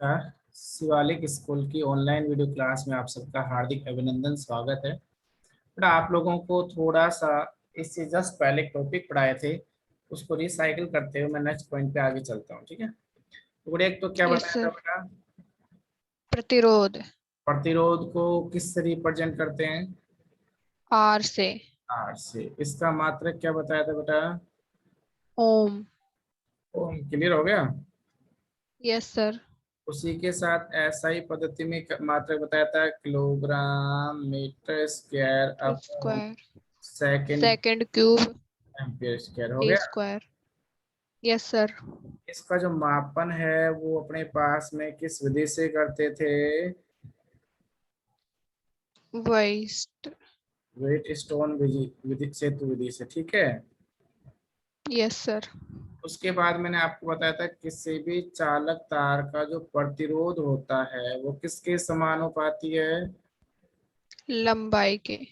नमस्कार। शिवालिक स्कूल की online video class में आप सबका हार्दिक अभिनंदन, स्वागत है। बेटा, आप लोगों को थोड़ा सा इससे जस्ट पहले एक टॉपिक पढ़ाए थे, उसको रिसाइकिल करते हुए मैं नेक्स्ट पॉइंट पे आगे चलता हूँ। ठीक है, तो बेटा एक तो क्या यस बताया था सर। बेटा? प्रतिरोध प्रतिरोध को किस से रिप्रेजेंट करते हैं? आर से। आर से। इसका मात्रक क्या बताया था बेटा? ओम। ओम। क्लियर हो गया? Yes sir. उसी के साथ एसआई पद्धति में मात्रक बताया था kilogram metre square upon square second second cube ampere square. हो डी गया? स्क्वायर। Yes sir. इसका जो मापन है वो अपने पास में किस विधि से करते थे? वेस्ट। वेट स्टोन विधि विधि सेतु विधि से। ठीक है। Yes sir. उसके बाद मैंने आपको बताया था किसी भी चालक तार का जो प्रतिरोध होता है वो किसके समानुपाती है लंबाई के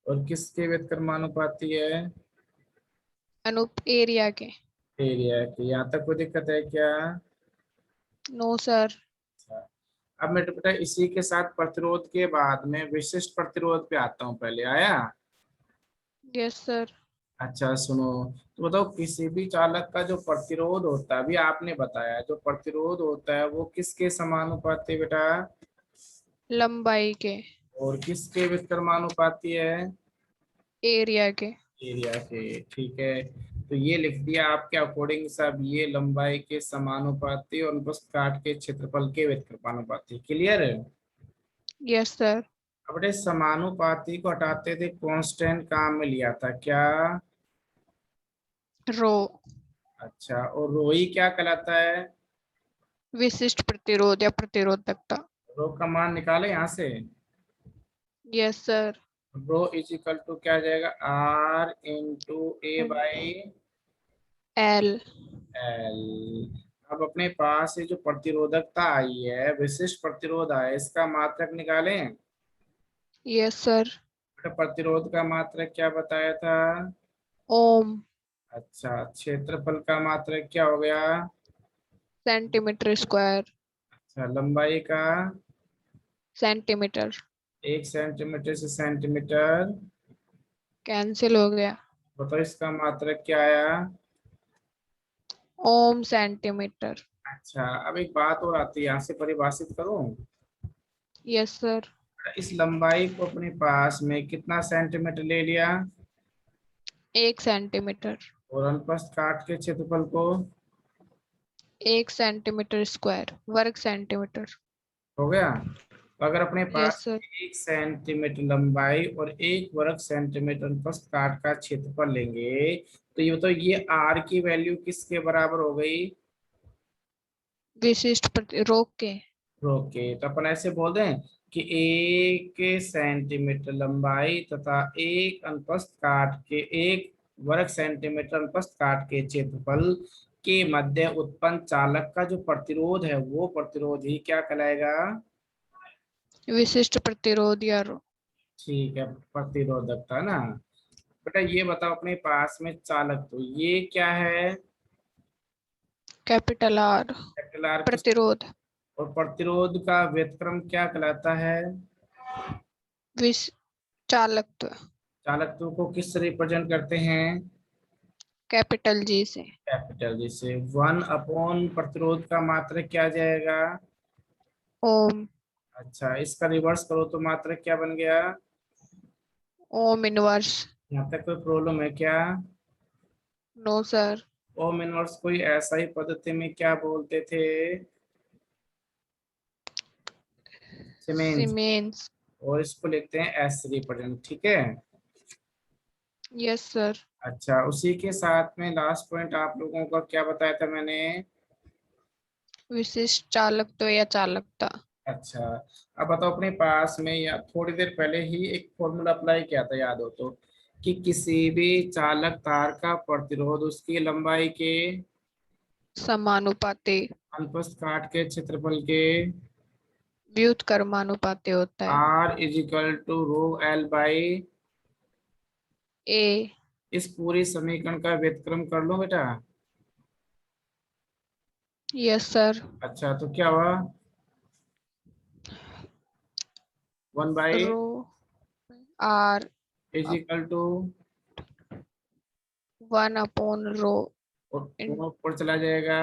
और किसके व्युत्क्रमानुपाती है? अनुप एरिया के। एरिया की। यहाँ तक कोई दिक्कत है क्या? No sir. अच्छा। अब मैं बेटा इसी के साथ प्रतिरोध के बाद में विशिष्ट प्रतिरोध पे आता हूँ। पहले आया। Yes sir. अच्छा सुनो, तो बताओ किसी भी चालक का जो प्रतिरोध होता है, अभी आपने बताया जो प्रतिरोध होता है वो किसके समानुपाती बेटा? लंबाई के और किसके व्युत्क्रमानुपाती है? एरिया के। एरिया के। ठीक है, तो ये लिख दिया आपके अकॉर्डिंग सब, ये लंबाई के समानुपाती और बस काट के क्षेत्रफल के व्युत्क्रमानुपाती। क्लियर है? Yes sir. अब बेटे समानुपाती को हटाते थे, कांस्टेंट काम में लिया था क्या? रो अच्छा, और रोई क्या कहलाता है? विशिष्ट प्रतिरोध या प्रतिरोधकता। रो का मान निकाले यहाँ से। Yes sir. Rho is equal to क्या आ जाएगा? R into A by L. L. अब अपने पास ये जो प्रतिरोधकता आई है, विशिष्ट प्रतिरोध आया, इसका मात्रक निकालें। Yes sir. बेटा प्रतिरोध का मात्रक क्या बताया था? ओम। अच्छा, क्षेत्रफल का मात्रक क्या हो गया? Centimetre square. अच्छा, लंबाई का? सेंटीमीटर 1 सेंटीमीटर से सेंटीमीटर। कैंसिल हो गया। बताओ इसका मात्रक क्या आया? ओम सेंटीमीटर। अच्छा, अब एक बात और आती है, यहाँ से परिभाषित करूं। Yes sir. इस लंबाई को अपने पास में कितना सेंटीमीटर ले लिया? 1 सेंटीमीटर। और अनुप्रस्थ काट के क्षेत्रफल को? 1 सेंटीमीटर स्क्वायर वर्ग सेंटीमीटर। हो गया? तो अगर अपने यस पास सर। 1 सेंटीमीटर लंबाई और 1 वर्ग सेंटीमीटर अनुप्रस्थ काट का क्षेत्रफल लेंगे, तो ये बताओ ये आर की वैल्यू किसके बराबर हो गई? विशिष्ट रोग के। ओके, तो अपन ऐसे बोल दें कि 1 सेंटीमीटर लंबाई तथा 1 वर्ग सेंटीमीटर अनुप्रस्थ काट के क्षेत्रफल के मध्य उत्पन्न चालक का जो प्रतिरोध है वो प्रतिरोध ही क्या कहलाएगा? विशिष्ट प्रतिरोध या ठीक है, प्रतिरोधकता ना। बेटा ये बताओ अपने पास में चालक, तो ये क्या है? कैपिटल आर कैपिटल आर किस? प्रतिरोध। और प्रतिरोध का व्युत्क्रम क्या कहलाता है? विश चालकत्व चालकत्व को किस रिप्रेजेंट करते हैं? कैपिटल जी से। कैपिटल, जैसे 1 अपॉन प्रतिरोध का मात्रक क्या आ जाएगा? ओम। अच्छा, इसका रिवर्स करो तो मात्रक क्या बन गया? Ohm inverse. यहाँ तक कोई प्रॉब्लम है क्या? No sir. ओम इनवर्स कोई ऐसा ही पद्धति में क्या बोलते थे? सीमेंस। सीमेंस। और इसको लिखते हैं एस रिप्रेजेंट। ठीक है। Yes sir. अच्छा, उसी के साथ में लास्ट पॉइंट आप लोगों का क्या बताया था मैंने? विशिष्ट चालकत्व या चालकता। अच्छा, अब बताओ अपने पास में या थोड़ी देर पहले ही एक फॉर्मूला अप्लाई किया था, याद हो तो, कि किसी भी चालक तार का प्रतिरोध उसकी लंबाई के समानुपाती अनुप्रस्थ काट के क्षेत्रफल के व्युत्क्रमानुपाती होता है। R is equal to rho L by. A. इस पूरी समीकरण का व्युत्क्रम कर लो बेटा। Yes sir. अच्छा, तो क्या हुआ? 1 by rho R is equal to, 1/रो और इन दोनों ऊपर चला जाएगा।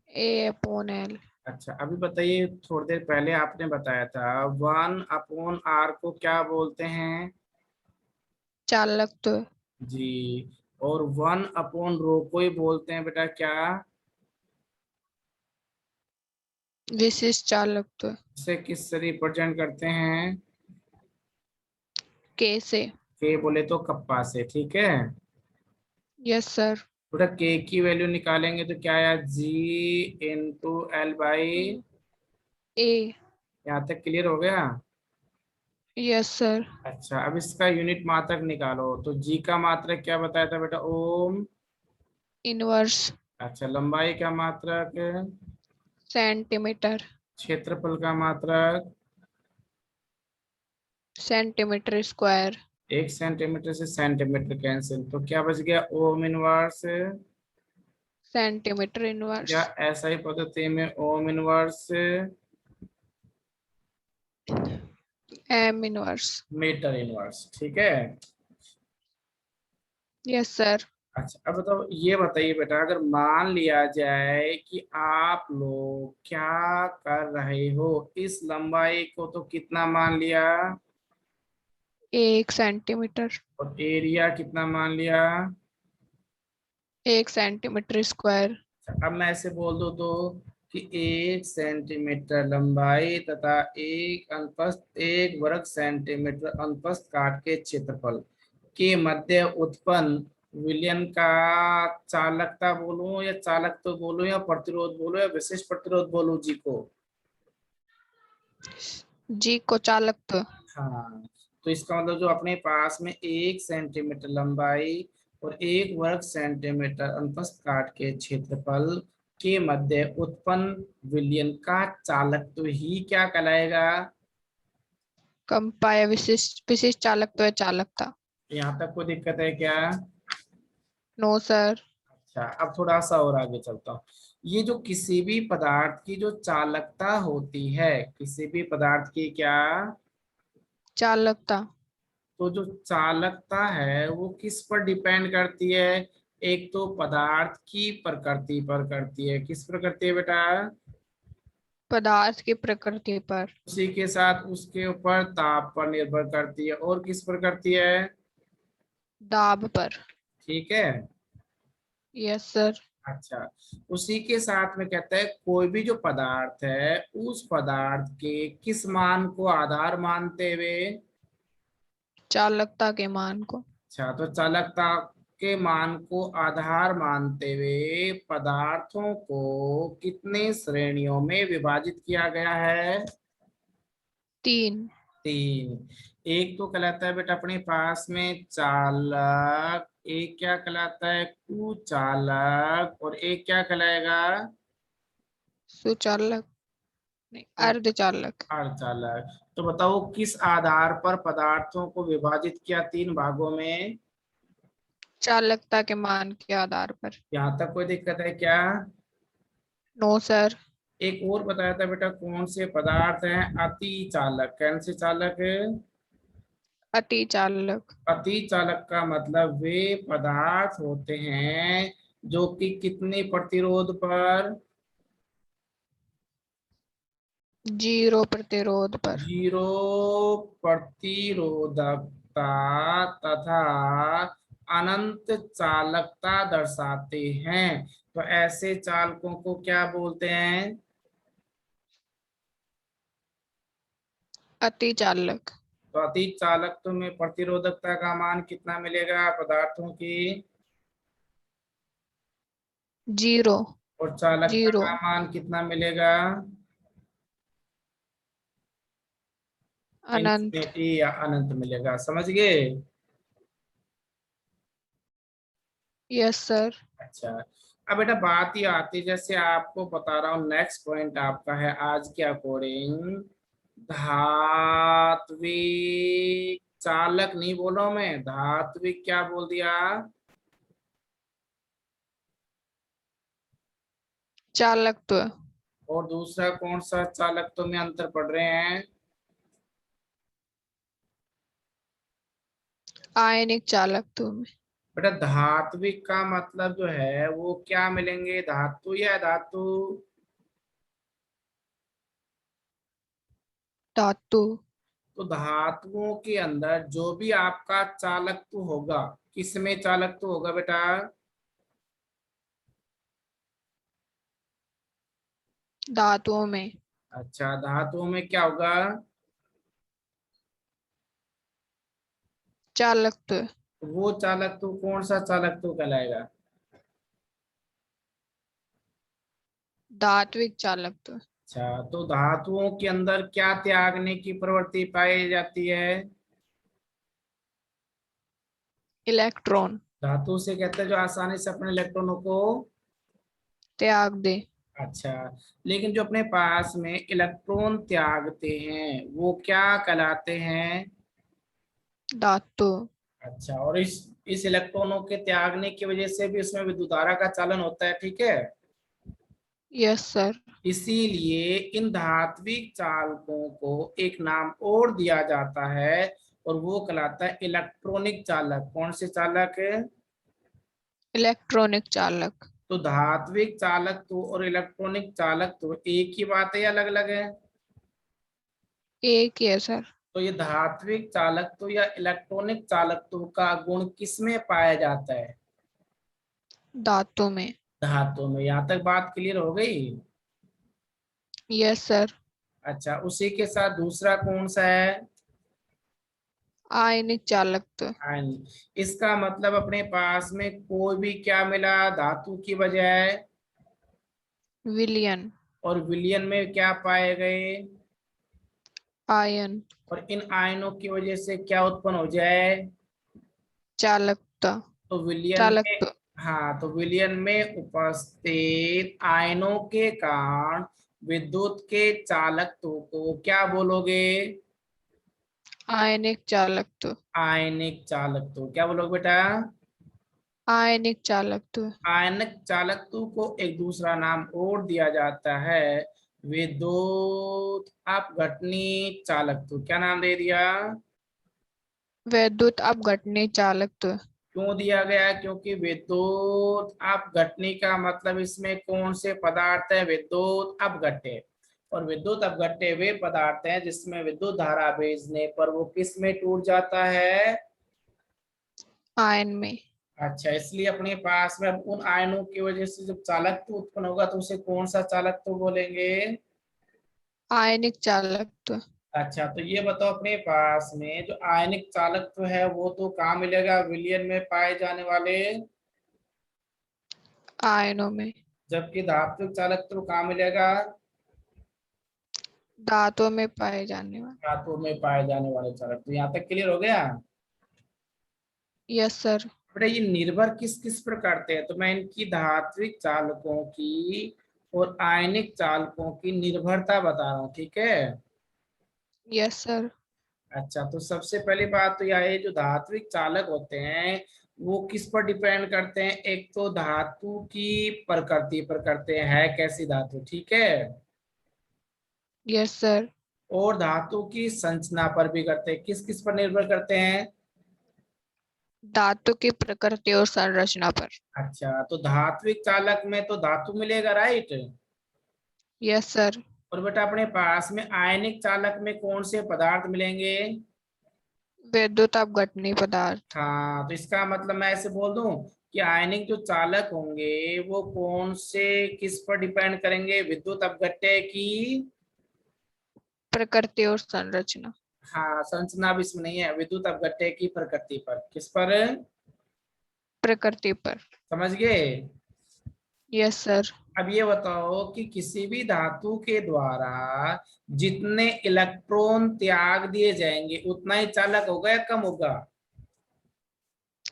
A/L। अच्छा अभी बताइए, थोड़ी देर पहले आपने बताया था 1/r को क्या बोलते हैं? चालकत्व। जी। और 1/रो को ही बोलते हैं बेटा क्या? विशिष्ट चालकत्व। इसे किससे रिप्रेजेंट करते हैं? के से। के बोले तो कप्पा से, ठीक है। Yes sir. बेटा के की वैल्यू निकालेंगे तो क्या आया, जी इंटू एल बाई। ए। यहाँ तक क्लियर हो गया? Yes sir. अच्छा अब इसका यूनिट मात्रक निकालो, तो जी का मात्रक क्या बताया था बेटा, ओम। इनवर्स। अच्छा लंबाई का मात्रक, सेंटीमीटर। क्षेत्रफल का मात्रक, सेंटीमीटर स्क्वायर। 1 सेंटीमीटर से सेंटीमीटर कैंसिल, तो क्या बच गया, ओम इनवर्स। Centimetre inverse. या ऐसा ही पद्धति में ohm inverse M inverse. Metre inverse, ठीक है। Yes sir. अच्छा अब बताओ, ये बताइए बेटा, अगर मान लिया जाए कि आप लोग क्या कर रहे हो, इस लंबाई को तो कितना मान लिया, 1 सेंटीमीटर। और एरिया कितना मान लिया? 1 सेंटीमीटर स्क्वायर। अब मैं ऐसे बोल दूं तो कि 1 सेंटीमीटर लंबाई तथा एक वर्ग सेंटीमीटर अनुप्रस्थ काट के क्षेत्रफल के मध्य उत्पन्न विलयन का चालकता बोलूं या चालक तो बोलूं या प्रतिरोध बोलूं या विशेष प्रतिरोध बोलूं जी को? जी को चालकत्व। हाँ, तो इसका मतलब जो अपने पास में 1 सेंटीमीटर लंबाई और एक वर्ग सेंटीमीटर अनुप्रस्थ काट के क्षेत्रफल के मध्य उत्पन्न विलयन का चालक तो ही क्या कहलाएगा? कंपाय विशिष्ट विशिष्ट चालकत्व है चालकता। यहाँ तक कोई दिक्कत है क्या? No sir. अच्छा अब थोड़ा सा और आगे चलता हूँ। ये जो किसी भी पदार्थ की जो चालकता होती है, किसी भी पदार्थ की क्या, चालकता। तो जो चालकता है वो किस पर डिपेंड करती है? एक तो पदार्थ की प्रकृति पर करती है, किस पर करती है बेटा? पदार्थ की प्रकृति पर। उसी के साथ उसके ऊपर ताप पर निर्भर करती है, और किस पर करती है? दाब पर। ठीक है। Yes sir. अच्छा उसी के साथ में कहता है कोई भी जो पदार्थ है उस पदार्थ के किस मान को आधार मानते हुए? चालकता के मान को। अच्छा तो चालकता के मान को आधार मानते हुए पदार्थों को कितने श्रेणियों में विभाजित किया गया है? 3। 3। एक तो कहलाता है बेटा अपने पास में चालक, एक क्या कहलाता है, कुचालक, और एक क्या कहलाएगा, सुचालक नहीं, अर्धचालक। अर्धचालक। तो बताओ किस आधार पर पदार्थों को विभाजित किया 3 भागों में? चालकता के मान के आधार पर। यहाँ तक कोई दिक्कत है क्या? No sir. एक और बताया था बेटा, कौन से पदार्थ हैं अति चालक, कौन से चालक है? अति चालक। अति चालक का मतलब वे पदार्थ होते हैं जो कि कितने प्रतिरोध पर? 0 प्रतिरोध पर। 0 प्रतिरोधकता तथा अनंत चालकता दर्शाते हैं। तो ऐसे चालकों को क्या बोलते हैं? अति चालक। तो अति चालकत्व में प्रतिरोधकता का मान कितना मिलेगा पदार्थों की? 0। और चालकता 0 का मान कितना मिलेगा? अनंत। इंफिनिटी या अनंत मिलेगा, समझ गए? Yes sir. अच्छा अब बेटा बात ही आती, जैसे आपको बता रहा हूँ, नेक्स्ट पॉइंट आपका है आज के अकॉर्डिंग, धात्विक चालक नहीं बोलो, मैं धात्विक क्या बोल दिया? चालकत्व। और दूसरा कौन सा चालक तो में अंतर पड़ रहे हैं? आयनिक चालकत्व में। बेटा धात्विक का मतलब जो है वो क्या मिलेंगे, धातु या धातु? धातु। तो धातुओं के अंदर जो भी आपका चालकत्व होगा, किसमें चालकत्व होगा बेटा? धातुओं में। अच्छा, धातुओं में क्या होगा? चालकत्व। वो चालकत्व कौन सा चालकत्व कहलाएगा? धात्विक चालकत्व। अच्छा, तो धातुओं के अंदर क्या त्यागने की प्रवृत्ति पाई जाती है? इलेक्ट्रॉन। धातु से कहते हैं जो आसानी से अपने इलेक्ट्रॉनों को। त्याग दे। अच्छा, लेकिन जो अपने पास में इलेक्ट्रॉन त्यागते हैं वो क्या कहलाते हैं? धातु। अच्छा, और इस इलेक्ट्रॉनों के त्यागने की वजह से भी उसमें विद्युत धारा का चालन होता है, ठीक है। Yes sir. इसीलिए इन धात्विक चालकों को एक नाम और दिया जाता है और वो कहलाता है इलेक्ट्रॉनिक चालक। कौन से चालक? इलेक्ट्रॉनिक चालक। तो धात्विक चालक तो और इलेक्ट्रॉनिक चालक तो एक ही बात है या अलग अलग है? एक ही है सर। तो ये धात्विक चालक तो या इलेक्ट्रॉनिक चालक तो का गुण किसमें पाया जाता है? धातु में। धातु में। यहाँ तक बात क्लियर हो गई? Yes sir. अच्छा, उसी के साथ दूसरा कौन सा है? आयनिक चालकत्व। आयन। इसका मतलब अपने पास में कोई भी क्या मिला धातु की बजाय? विलयन। और विलयन में क्या पाए गए? आयन। और इन आयनों की वजह से क्या उत्पन्न हो जाए? चालकता। तो विलयन में। चालकत्व। हाँ, तो विलयन में उपस्थित आयनों के कारण विद्युत के चालकत्व को क्या बोलोगे? आयनिक चालकत्व। आयनिक चालकत्व। क्या बोलोगे बेटा? आयनिक चालकत्व। आयनिक चालकत्व को एक दूसरा नाम और दिया जाता है विद्युत अपघटनी चालकत्व। क्या नाम दे दिया? वैद्युत अपघटनी चालकत्व। क्यों दिया गया? क्योंकि विद्युत अपघटनी का मतलब इसमें कौन से पदार्थ है? विद्युत अपघट्य। और विद्युत अपघट्य वे पदार्थ हैं जिसमें विद्युत धारा भेजने पर वो किस में टूट जाता है? आयन में। अच्छा, इसलिए अपने पास में अब उन आयनों की वजह से जब चालकत्व उत्पन्न होगा तो उसे कौन सा चालकत्व बोलेंगे? आयनिक चालकत्व। अच्छा, तो ये बताओ अपने पास में जो आयनिक चालकत्व है वो तो कहाँ मिलेगा? विलयन में पाए जाने वाले। आयनों में। जबकि धात्विक चालकत्व कहाँ मिलेगा? धातुओं में पाए जाने वाले। धातु में पाए जाने वाले चालकत्व। यहाँ तक क्लियर हो गया? Yes sir. बेटा ये निर्भर किस किस पर करते हैं, तो मैं इनकी धात्विक चालकों की और आयनिक चालकों की निर्भरता बता रहा हूँ, ठीक है। Yes sir. अच्छा, तो सबसे पहली बात तो यह है जो धात्विक चालक होते हैं वो किस पर डिपेंड करते हैं? एक तो धातु की प्रकृति पर करते हैं, है कैसी धातु, ठीक है। Yes sir. और धातु की संरचना पर भी करते हैं। किस किस पर निर्भर करते हैं? धातु की प्रकृति और संरचना पर। अच्छा, तो धात्विक चालक में तो धातु मिलेगा, राइट। Yes sir. और बेटा अपने पास में आयनिक चालक में कौन से पदार्थ मिलेंगे? विद्युत अपघटनी पदार्थ। हाँ, तो इसका मतलब मैं ऐसे बोल दूं कि आयनिक जो चालक होंगे वो कौन से किस पर डिपेंड करेंगे? विद्युत अपघट्य की। प्रकृति और संरचना। हाँ, संरचना भी इसमें नहीं है, विद्युत अपघट्य की प्रकृति पर। किस पर? प्रकृति पर। समझ गए? Yes sir. अब ये बताओ कि किसी भी धातु के द्वारा जितने इलेक्ट्रॉन त्याग दिए जाएंगे उतना ही चालक होगा या कम होगा?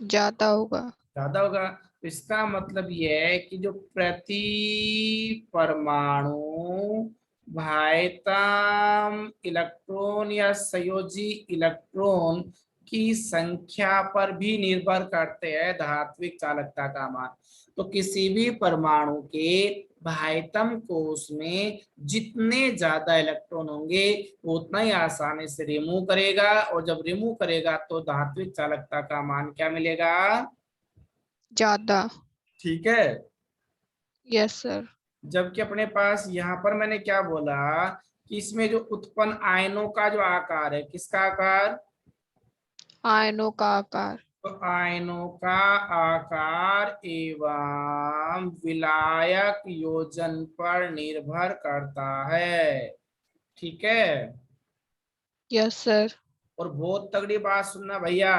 ज्यादा होगा। ज्यादा होगा। तो इसका मतलब ये है कि जो प्रति परमाणु भाइतम इलेक्ट्रॉन या संयोजी इलेक्ट्रॉन की संख्या पर भी निर्भर करते हैं धात्विक चालकता का मान। तो किसी भी परमाणु के बाह्यतम कोश में जितने ज्यादा इलेक्ट्रॉन होंगे वो उतना ही आसानी से रिमूव करेगा, और जब रिमूव करेगा तो धात्विक चालकता का मान क्या मिलेगा? ज्यादा। ठीक है। Yes sir. जबकि अपने पास यहाँ पर मैंने क्या बोला कि इसमें जो उत्पन्न आयनों का जो आकार है, किसका आकार? आयनों का आकार। तो आयनों का आकार एवं विलायक योजन पर निर्भर करता है। ठीक है। Yes sir. और बहुत तगड़ी बात सुनना भैया,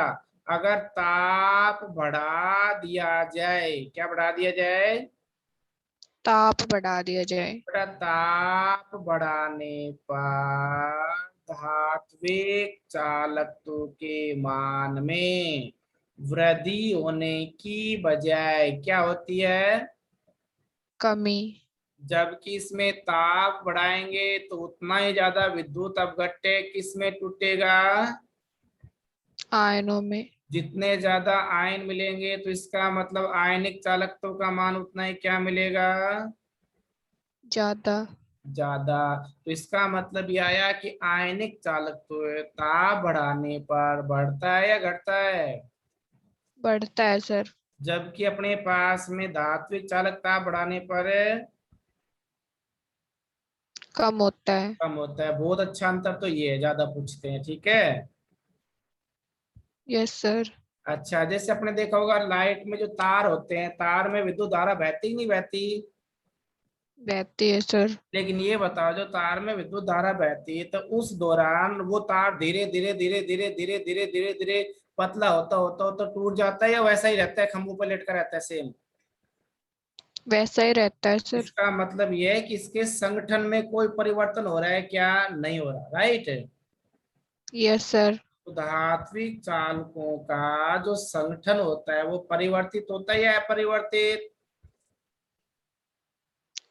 अगर ताप बढ़ा दिया जाए, क्या बढ़ा दिया जाए? ताप बढ़ा दिया जाए। बेटा ताप बढ़ाने पर धात्विक चालकत्व के मान में वृद्धि होने की बजाय क्या होती है? कमी। जबकि इसमें ताप बढ़ाएंगे तो उतना ही ज्यादा विद्युत अपघट्य किसमें टूटेगा? आयनों में। जितने ज्यादा आयन मिलेंगे तो इसका मतलब आयनिक चालकत्व का मान उतना ही क्या मिलेगा? ज्यादा। ज्यादा। तो इसका मतलब ये आया कि आयनिक चालकत्व ताप बढ़ाने पर बढ़ता है या घटता है? बढ़ता है सर। जबकि अपने पास में धात्विक चालक ताप बढ़ाने पर कम होता है। कम होता है। बहुत अच्छा अंतर तो ये है, ज्यादा पूछते हैं। ठीक है। Yes sir. अच्छा, जैसे अपने देखा होगा लाइट में जो तार होते हैं, तार में विद्युत धारा बहती कि नहीं बहती? बहती है सर। लेकिन ये बताओ, जो तार में विद्युत धारा बहती है तो उस दौरान वो तार धीरे धीरे धीरे धीरे धीरे धीरे धीरे धीरे पतला होता होता होता टूट जाता है या वैसा ही रहता है, खंभों पर लटका रहता है सेम? वैसा ही रहता है सर। इसका मतलब ये है कि इसके संगठन में कोई परिवर्तन हो रहा है क्या? नहीं हो रहा, राइट। Yes sir. तो धात्विक चालकों का जो संगठन होता है वो परिवर्तित होता है या अपरिवर्तित?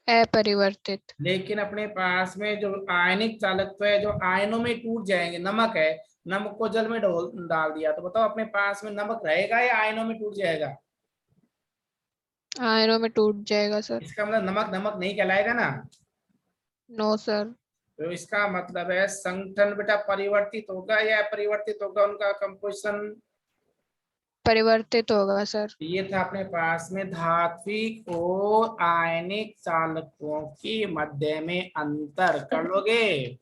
अपरिवर्तित। लेकिन अपने पास में जो आयनिक चालकत्व है, जो आयनों में टूट जाएंगे, नमक है, नमक को जल में डाल दिया तो बताओ अपने पास में नमक रहेगा या आयनों में टूट जाएगा? आयनों में टूट जाएगा सर। इसका मतलब नमक नमक नहीं कहलाएगा ना। No sir. तो इसका मतलब है संगठन बेटा परिवर्तित होगा या अपरिवर्तित होगा उनका कंपोजिशन? परिवर्तित होगा सर। ये था अपने पास में धात्विक और आयनिक चालकों के मध्य में अंतर। कर लोगे?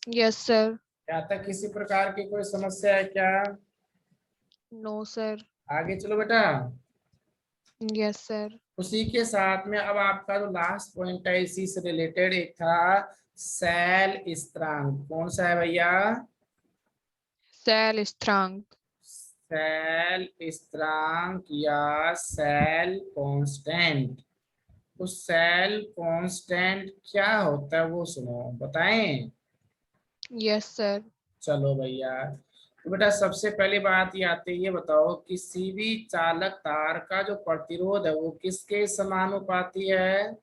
Yes sir. क्या तक किसी प्रकार की कोई समस्या है क्या? No sir. आगे चलो बेटा। Yes sir. उसी के साथ में अब आपका जो लास्ट पॉइंट है इसी से रिलेटेड एक था, सेल स्थिरांक। कौन सा है भैया? सेल स्थिरांक। सेल स्थिरांक या सेल कांस्टेंट। तो सेल कांस्टेंट क्या होता है वो सुनो, बताएं? Yes sir. चलो भैया, तो बेटा सबसे पहली बात ये आती है, ये बताओ किसी भी चालक तार का जो प्रतिरोध है वो किसके समानुपाती है?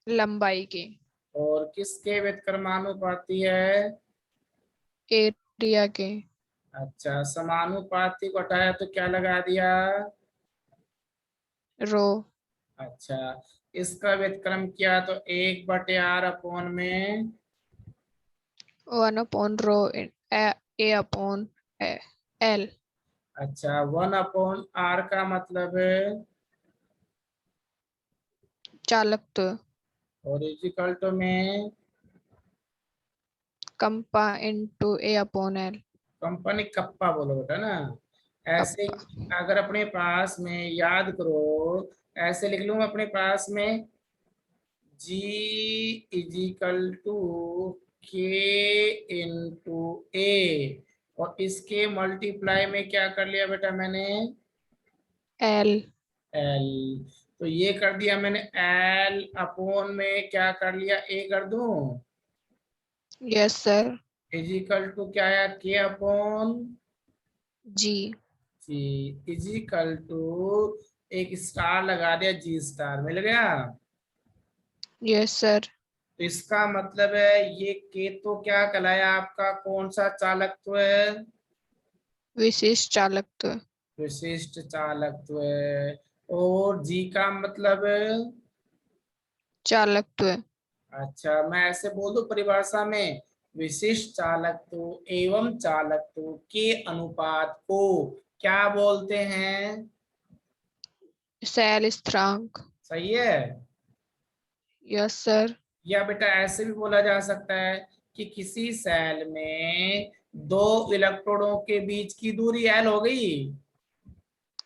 लंबाई की। और किसके व्युत्क्रमानुपाती है? एरिया के। अच्छा, समानुपाती को हटाया तो क्या लगा दिया? रो। अच्छा, इसका व्युत्क्रम किया तो 1/r में 1/रो ए अपॉन एल। अच्छा, 1/r का मतलब है चालकत्व। और इजिकल टू में कंपा इंटू ए अपॉन एल। कंपनी कप्पा बोलो बेटा ना। ऐसे कप्पा। अगर अपने पास में याद करो, ऐसे लिख लूंगा अपने पास में G K इंटू ए, और इसके मल्टीप्लाई में क्या कर लिया बेटा मैंने? एल। एल। तो ये कर दिया मैंने, एल अपोन में क्या कर लिया, ए कर दूं? Yes sir. इजिकल टू क्या आया, K upon G. G. Equal to एक स्टार लगा दिया, जी स्टार मिल गया। Yes sir. तो इसका मतलब है ये के तो क्या कहलाया आपका, कौन सा चालकत्व है? विशिष्ट चालकत्व। विशिष्ट चालकत्व है। और जी का मतलब है चालकत्व। अच्छा, मैं ऐसे बोल दूं परिभाषा में, विशिष्ट चालकत्व एवं चालकत्व के अनुपात को क्या बोलते हैं? सेल स्थिरांक। सही है। Yes sir. या बेटा ऐसे भी बोला जा सकता है कि किसी सेल में दो इलेक्ट्रोडों के बीच की दूरी L हो गई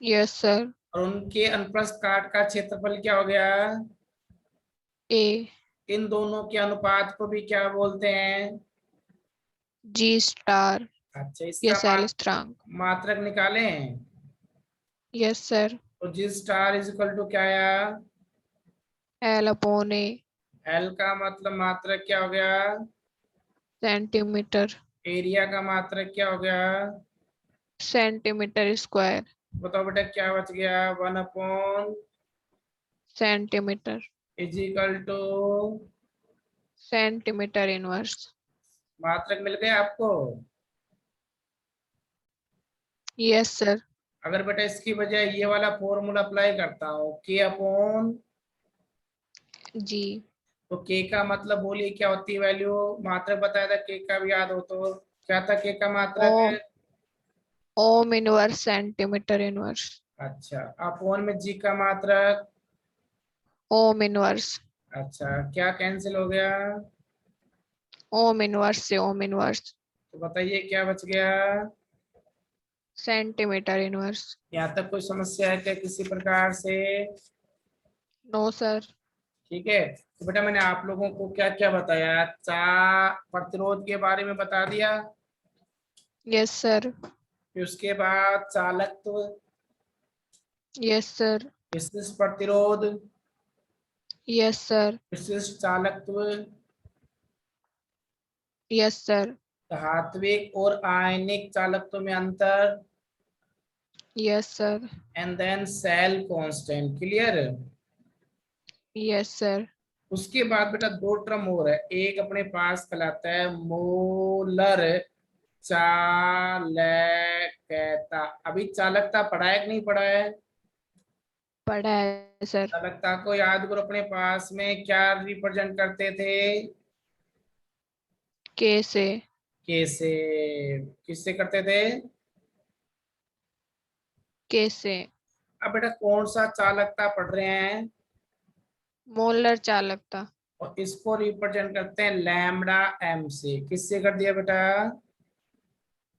यस सर। और उनके अनुप्रस्थ काट का क्षेत्रफल क्या हो गया? ए। इन दोनों के अनुपात को भी क्या बोलते हैं? जी स्टार। अच्छा, या इसका सेल स्थिरांक। मात्रक निकालें। Yes sir. तो जी स्टार इज इक्वल टू क्या आया? एल अपॉन ए। एल का मतलब मात्रक क्या हो गया? सेंटीमीटर। एरिया का मात्रक क्या हो गया? Centimetre square. बताओ बेटा क्या बच गया? 1/, centimetre. Is equal to, centimetre inverse. मात्रक मिल गया आपको? Yes sir. अगर बेटा इसकी बजाय ये वाला फॉर्मूला अप्लाई करता हूँ, K/, जी। तो K का मतलब बोलिए क्या होती है वैल्यू? मात्रक बताया था K का, भी याद हो तो? क्या था K का मात्रक? Ohm. Ohm inverse centimetre inverse. अच्छा, अपॉन में G का मात्रक? Ohm inverse. अच्छा, क्या कैंसिल हो गया? ओम इनवर्स से ओम इनवर्स। तो बताइए क्या बच गया? Centimetre inverse. यहाँ तक कोई समस्या है क्या किसी प्रकार से? No sir. ठीक है, तो बेटा मैंने आप लोगों को क्या क्या बताया? प्रतिरोध के बारे में बता दिया, यस सर। फिर उसके बाद चालकत्व, यस सर। विशिष्ट प्रतिरोध, यस सर। विशिष्ट चालकत्व, यस सर। धात्विक और आयनिक चालकत्व में अंतर, yes sir. And then cell constant. Clear? Yes sir. उसके बाद बेटा दो टर्म और है, एक अपने पास कहलाता है मोलर चालकता। अभी चालकता पढ़ा है कि नहीं पढ़ा है? पढ़ा है सर। चालकता को याद करो, अपने पास में क्या रिप्रेजेंट करते थे? के से। कैसे? किससे करते थे? के से। अब बेटा कौन सा चालकता पढ़ रहे हैं? मोलर चालकता। और इसको रिप्रेजेंट करते हैं लैम्डा एम से। किससे कर दिया बेटा?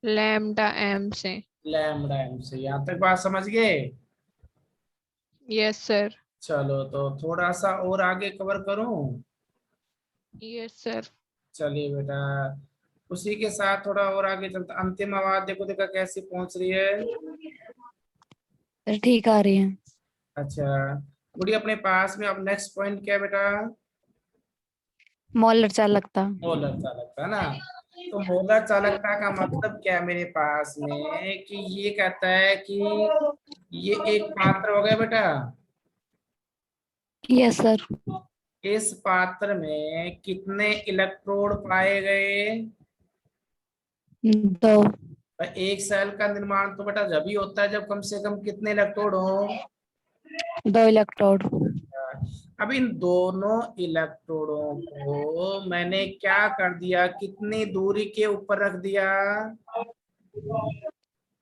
लैम्डा एम से। लैम्डा एम से। यहाँ तक बात समझ गए? Yes sir. चलो तो थोड़ा सा और आगे कवर करूं। Yes sir. चलिए बेटा, उसी के साथ थोड़ा और आगे चलता। अंतिम आवाज देखो, देखा कैसी पहुंच रही है? ठीक आ रही है। अच्छा, गुड़ी अपने पास में अब नेक्स्ट पॉइंट क्या है बेटा? मोलर चालकता। मोलर चालकता ना। तो मोलर चालकता का मतलब क्या है मेरे पास में? कि ये कहता है कि ये एक पात्र हो गया बेटा, यस सर। इस पात्र में कितने इलेक्ट्रोड पाए गए? दो। और एक सेल का निर्माण तो बेटा जब ही होता है जब कम से कम कितने इलेक्ट्रोड हो? दो इलेक्ट्रोड। अब इन दोनों इलेक्ट्रोडों को मैंने क्या कर दिया, कितनी दूरी के ऊपर रख दिया?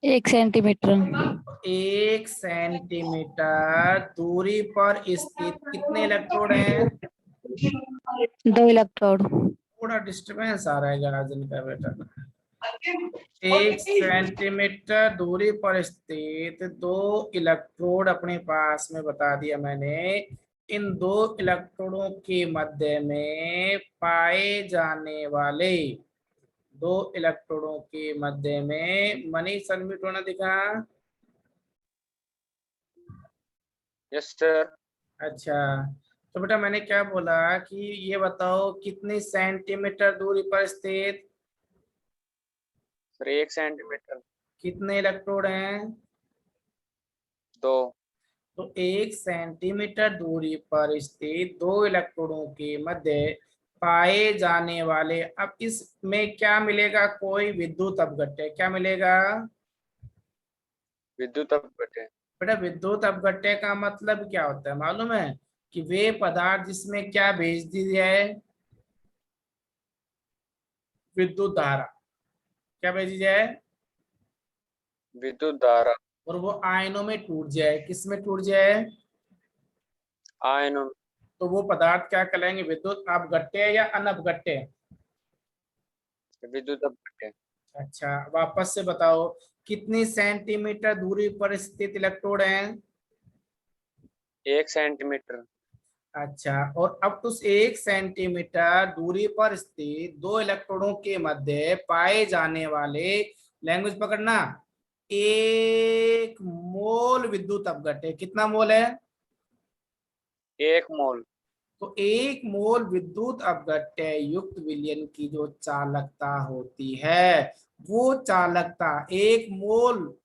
1 सेंटीमीटर। 1 सेंटीमीटर दूरी पर स्थित कितने इलेक्ट्रोड हैं? दो इलेक्ट्रोड। थोड़ा डिस्टरबेंस आ रहा है गार्जियन का बेटा। 1 सेंटीमीटर दूरी पर स्थित दो इलेक्ट्रोड अपने पास में बता दिया मैंने। इन दो इलेक्ट्रोडों के मध्य में पाए जाने वाले, दो इलेक्ट्रोडों के मध्य में, मनी सबमिट होना दिखा? Yes sir. अच्छा, तो बेटा मैंने क्या बोला कि ये बताओ कितनी सेंटीमीटर दूरी पर स्थित सर 1 सेंटीमीटर। कितने इलेक्ट्रोड हैं? दो। तो 1 सेंटीमीटर दूरी पर स्थित दो इलेक्ट्रोडों के मध्य पाए जाने वाले, अब इसमें क्या मिलेगा? कोई विद्युत अपघट्य। क्या मिलेगा? विद्युत अपघट्य। बेटा विद्युत अपघट्य का मतलब क्या होता है मालूम है? कि वे पदार्थ जिसमें क्या भेज दी जाए, विद्युत धारा, क्या भेजी जाए, विद्युत धारा, और वो आयनों में टूट जाए, किस में टूट जाए, आयनों, तो वो पदार्थ क्या कहलाएंगे, विद्युत अपघट्य या अनपघट्य। विद्युत अपघट्य। अच्छा वापस से बताओ, कितनी सेंटीमीटर दूरी पर स्थित इलेक्ट्रोड है। 1 सेंटीमीटर। अच्छा, और अब उस 1 सेंटीमीटर दूरी पर स्थित दो इलेक्ट्रोडों के मध्य पाए जाने वाले, लैंग्वेज पकड़ना, 1 मोल विद्युत अपघट्य, कितना मोल है, 1 मोल। तो 1 मोल विद्युत अपघट्य युक्त विलयन की जो चालकता होती है, वो चालकता 1 मोल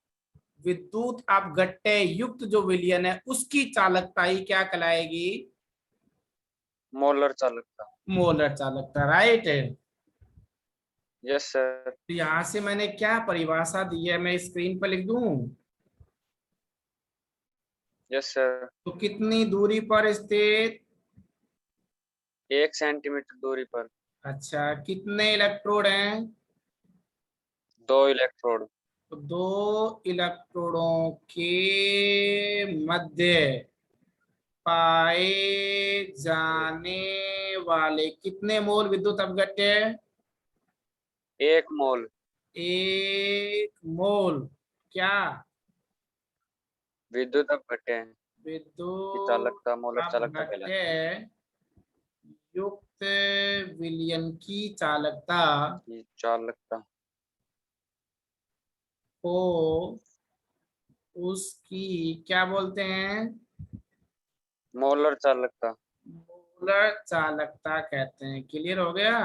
विद्युत अपघट्य युक्त जो विलयन है उसकी चालकता ही क्या कहलाएगी, मोलर चालकता। मोलर चालकता, राइट है। Yes sir. तो यहां से मैंने क्या परिभाषा दी है, मैं स्क्रीन पर लिख दूं, यस सर। तो कितनी दूरी पर स्थित, 1 सेंटीमीटर दूरी पर अच्छा कितने इलेक्ट्रोड हैं, 2 इलेक्ट्रोड, तो 2 इलेक्ट्रोडों के मध्य पाए जाने वाले कितने मोल विद्युत अपघट्य, 1 मोल 1 मोल क्या, विद्युत अपघट्य की विद्युत चालकता मोलर चालकता कहलाती अपघट्य युक्त विलयन की चालकता है। चालकता को उसकी क्या बोलते हैं, मोलर चालकता। मोलर चालकता कहते हैं। क्लियर हो गया।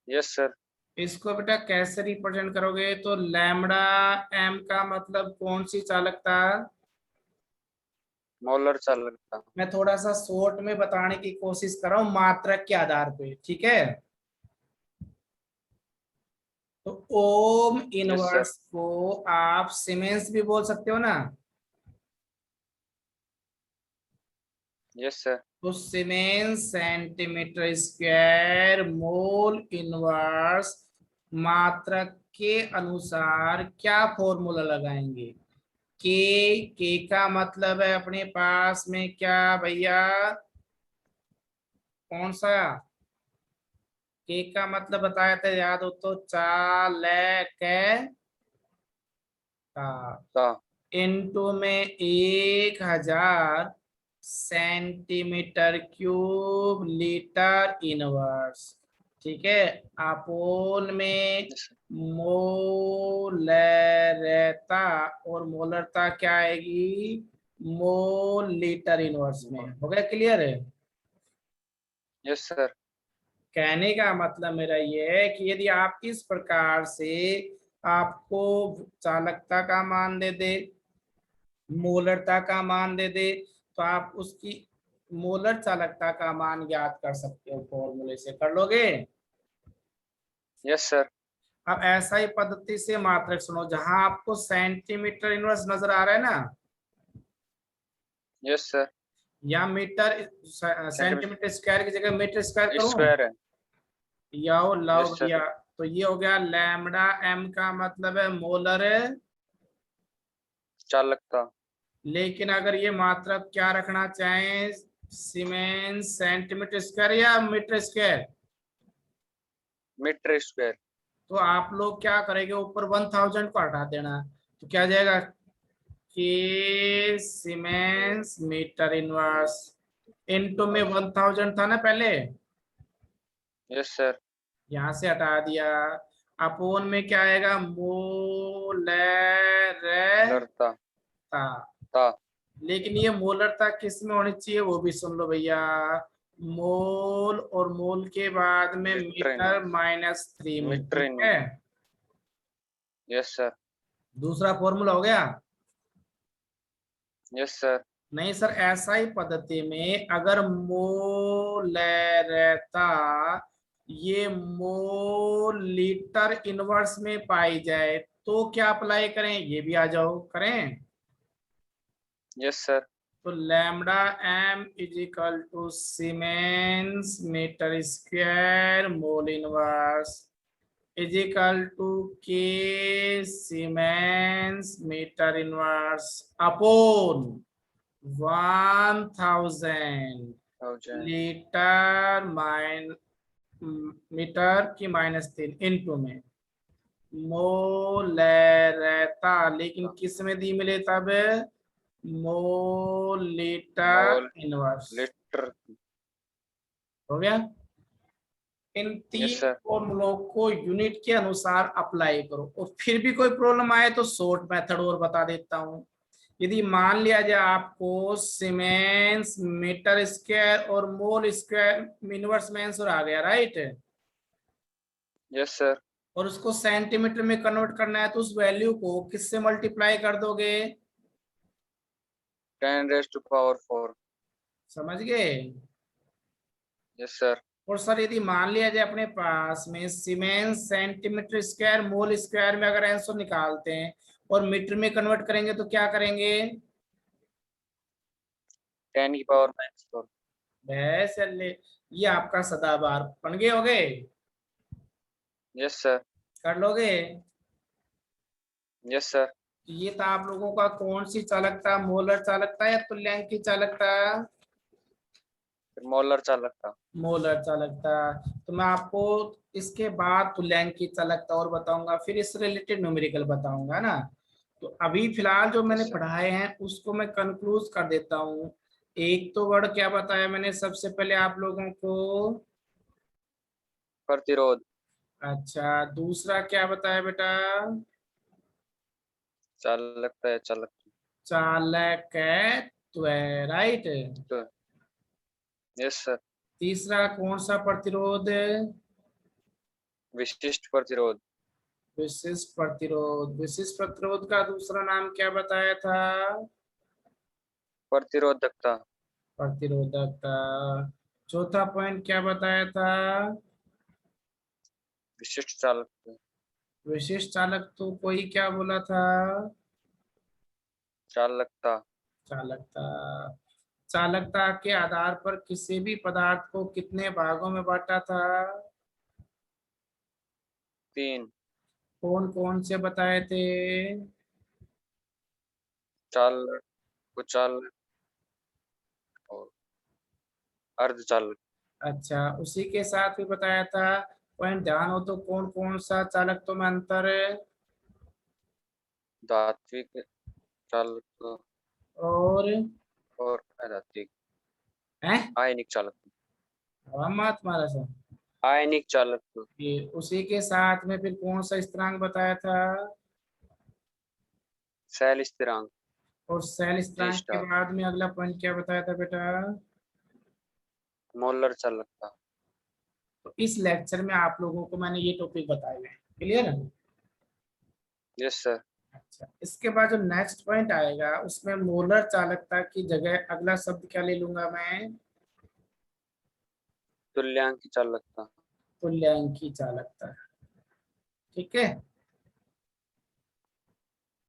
Yes sir. इसको बेटा कैसे रिप्रेजेंट करोगे, तो लैम्बडा एम का मतलब कौन सी चालकता, मोलर चालकता। मैं थोड़ा सा शॉर्ट में बताने की कोशिश कर रहा हूं मात्रक के आधार पे, ठीक है। तो ओम यस सर। इनवर्स को आप सीमेंस भी बोल सकते हो ना, यस सर। तो siemens centimetre square mole inverse मात्रक के अनुसार क्या फॉर्मूला लगाएंगे, के का मतलब है अपने पास में क्या भैया, कौन सा, के का मतलब बताया था याद हो तो, चालक ता इनटू में 1000 सेंटीमीटर क्यूब लीटर इनवर्स, ठीक है। अपोन में यस सर। मोलरता, और मोलरता क्या आएगी, मोल लीटर इनवर्स में, हो गया क्लियर है। Yes sir. कहने का मतलब मेरा ये है कि यदि आप इस प्रकार से आपको चालकता का मान दे दे, मोलरता का मान दे दे, तो आप उसकी मोलर चालकता का मान ज्ञात कर सकते हो, फॉर्मूले से कर लोगे। Yes sir. अब ऐसा ही पद्धति से मात्रक सुनो, जहां आपको सेंटीमीटर इनवर्स नजर आ रहा है ना, यस सर। या मीटर, सेंटीमीटर सेंटीमीटर स्क्वायर की जगह मीटर स्क्वायर करूं, स्क्वायर है। या लाओ यस सर। भैया, तो ये हो गया लैम्बडा एम का मतलब है मोलर है, चालकता। लेकिन अगर ये मात्रक क्या रखना चाहें, सीमेंस सेंटीमीटर स्क्वायर या मीटर स्क्वायर, मीटर स्क्वायर। तो आप लोग क्या करेंगे, ऊपर 1000 को हटा देना, तो क्या जाएगा कि सीमेंस मीटर इनवर्स इनटू में 1000 था ना पहले, यस सर। यहां से हटा दिया, अपोन में क्या आएगा, मोलर लरता था। ता लेकिन ये मोलरता किस में होनी चाहिए वो भी सुन लो भैया, मोल और मोल के बाद में मीटर मीटर -3 में, मीटर ठीक इन। है। Yes sir. दूसरा फॉर्मूला हो गया। Yes sir. नहीं सर, ऐसा ही पद्धति में अगर मोलरता ये मोल लीटर इनवर्स में पाई जाए तो क्या अप्लाई करें, ये भी आ जाओ करें। Yes sir. तो lambda M is equal to siemens metre square mole inverse is equal to K siemens metre inverse upon 1000 litre metre की -3 इनटू में मोलरेता, लेकिन किस में दी मिले तब मोलीटर इनवर्स लीटर। हो गया। इन Yes, 3 sir. फॉर्मूलों को यूनिट के अनुसार अप्लाई करो, और फिर भी कोई प्रॉब्लम आए तो शॉर्ट मेथड और बता देता हूं। यदि मान लिया जाए आपको सीमेंस मीटर स्क्वायर और मोल स्क्वायर इनवर्स में आंसर आ गया, राइट, यस सर। और उसको सेंटीमीटर में कन्वर्ट करना है, तो उस वैल्यू को किससे मल्टीप्लाई कर दोगे? 10⁻⁴। समझ गए? Yes sir. और सर यदि मान लिया जाए अपने पास में siemens centimetre square mole square में अगर आंसर निकालते हैं और मीटर में कन्वर्ट करेंगे तो क्या करेंगे? 10⁻⁴। बस ये आपका सदाबहार बन गए, हो गए? Yes sir. कर लोगे? Yes sir. ये था आप लोगों का कौन सी चालकता, मोलर चालकता या तुल्यांक की चालकता? मोलर चालकता। मोलर चालकता। तो मैं आपको इसके बाद तुल्यांक की चालकता और बताऊंगा, फिर इससे रिलेटेड न्यूमेरिकल बताऊंगा ना। तो अभी फिलहाल जो मैंने Yes, sir. पढ़ाए हैं उसको मैं कंक्लूज कर देता हूँ। एक तो वर्ड क्या बताया मैंने सबसे पहले आप लोगों को? प्रतिरोध। अच्छा, दूसरा क्या बताया बेटा? चालकता है चालकता। चालकत्व, राइट। Yes sir. तीसरा कौन सा प्रतिरोध? विशिष्ट प्रतिरोध। विशिष्ट प्रतिरोध। विशिष्ट प्रतिरोध का दूसरा नाम क्या बताया था? प्रतिरोधकता। प्रतिरोधकता। चौथा पॉइंट क्या बताया था? विशिष्ट चालकता। विशिष्ट चालक, तो कोई क्या बोला था? चालकता। चालकता। चालकता के आधार पर किसी भी पदार्थ को कितने भागों में बांटा था? 3। कौन कौन से बताए थे? चालक, कुचालक और अर्धचालक। अच्छा, उसी के साथ भी बताया था, पॉइंट ध्यान हो तो, कौन कौन सा चालकत्व में अंतर है? धात्विक चालक और अधात्विक। है आयनिक चालक। मत मारा सा। आयनिक चालक। ये उसी के साथ में फिर कौन सा स्थिरांक बताया था? शैल स्थिरांक। और सेल स्थिरांक के स्टार। बाद में अगला पॉइंट क्या बताया था बेटा? मोलर चालकता। तो इस लेक्चर में आप लोगों को मैंने ये टॉपिक बताए हैं, क्लियर है? Yes sir. अच्छा, इसके बाद जो नेक्स्ट पॉइंट आएगा उसमें मोलर चालकता की जगह अगला शब्द क्या ले लूंगा मैं? तुल्यांकी चालकता। तुल्यांकी चालकता। ठीक है।